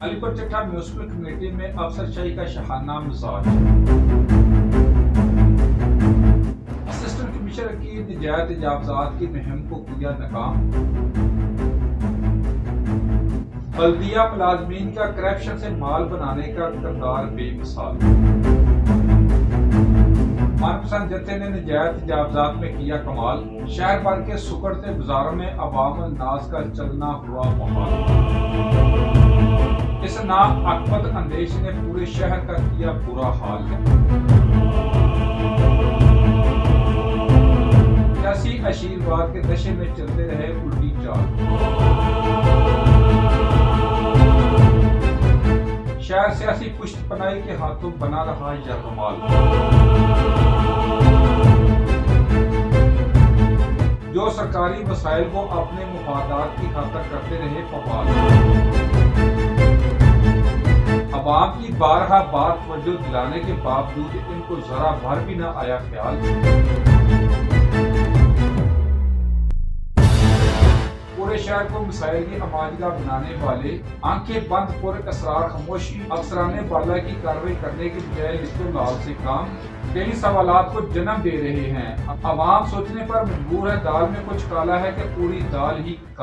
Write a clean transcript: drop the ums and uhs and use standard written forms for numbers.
अलीपुर चट्टा municipal committee में अफसरशाही का शहाना मिजाज। असिस्टेंट कमिश्नर की नजायज इजाफात की मुहिम को किया नाकाम। बल्दिया मुलाजमीन का करप्शन से माल बनाने का किरदार बेमिसाल। मनपसंद जत्थे ने नजायज इजाफात में किया कमाल। शहर भर के सुकड़ते बाजारों में अवाम नाज का चलना हुआ मुहाल। इस नाअक्बत अंदेश ने पूरे शहर का किया बुरा हाल है। सियासी आशीर्वाद के नशे में चलते रहे उल्टी चाल। शहर सियासी पुष्टपनाही के हाथों बना रहा यरगमाल। जो सरकारी वसाइल को अपने मुफादात की खातिर करते रहे फवाल। अवाम की बारहा बार तवज्जो दिलाने के बावजूद इनको जरा भर भी न आया ख्याल। पूरे शहर को मिसाइल की आमादगा बनाने वाले आंखें बंद पुर असरार खामोशी अफसराने बाला की कार्रवाई करने के बजाय लिखो लाल से काम कई सवालात को जन्म दे रहे हैं। अवाम सोचने पर मजबूर है दाल में कुछ काला है कि पूरी दाल ही काली।